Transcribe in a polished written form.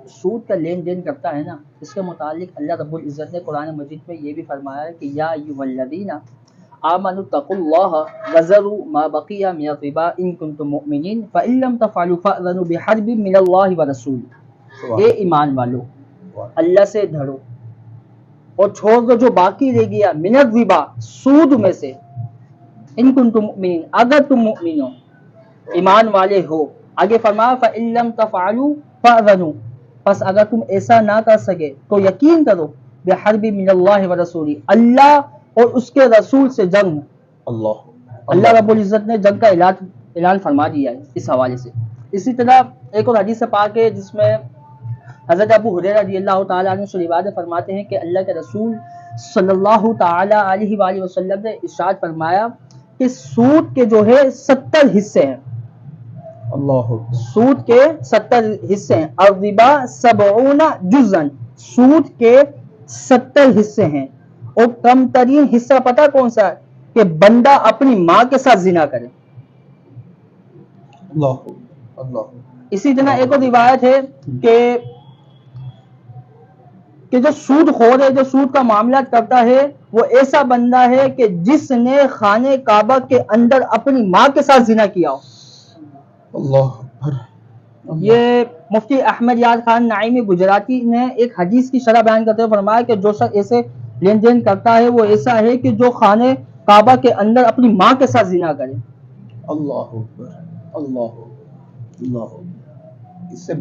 सूद का लेन देन करता है ना, इसके मुतालिक अल्लाह रब्बुल इज़्ज़त ने कुरान मजीद में ये भी फरमाया है कि या अय्युहल्लज़ीना आमनु तक़ुल्लाह वज़रू मा बक़िया मिनर रिबा इन कुंतुम मुमिनीन फ़इन लम तफ़अलू फ़अज़नु बिहर्बिन मिनल्लाहि व रसूलिही। ए ईमान वालो, अल्लाह से डरो और छोड़ दो जो बाकी रह गया मिनर रिबा, सूद में से, इन कुंतुम मुमिनीन, अगर तुम मुमिन हो, ईमान वाले हो। आगे फरमाया फ़इन लम तफ़अलू फ़अज़नु, बस अगर तुम ऐसा ना कर सके तो यकीन करो बिहर्बिन मिनल्लाहि व रसूलिही, अल्लाह और उसके रसूल से जंग। अल्लाह रब्बुल इज़्ज़त ने जंग का ऐलान फरमा दिया है इस हवाले से। इसी तरह एक और हदीस पाक है जिसमें हज़रत अबू हुरैरा रज़ियल्लाहु ताला अन्हु से रिवायत फरमाते हैं कि अल्लाह के रसूल सल्लल्लाहु ताला अलैहि वसल्लम ने इरशाद फरमाया कि सूद के जो है 70 हिस्से हैं। सूद के 70 हिस्से हैं। और रिबा सबऊना जुज़न, सूद के 70 हिस्से हैं। और कम तरीन हिस्सा पता कौन सा है? कि बंदा अपनी माँ के साथ जिना करे। इसी तरह एक और रिवायत है कि जो सूद खोर है, जो सूद का मामला करता है, वो ऐसा बंदा है कि जिसने खाने काबा के अंदर अपनी माँ के साथ जिना किया हो। ये मुफ्ती अहमद याद खान नाइमी गुजराती ने एक हदीस की शरह बयान करते हुए फरमाया कि जो शख्स ऐसे लेन देन करता है वो ऐसा है कि जो खाने काबा के अंदर अपनी माँ के साथ जिना करे। अल्लाह अल्लाह अल्लाह। इससे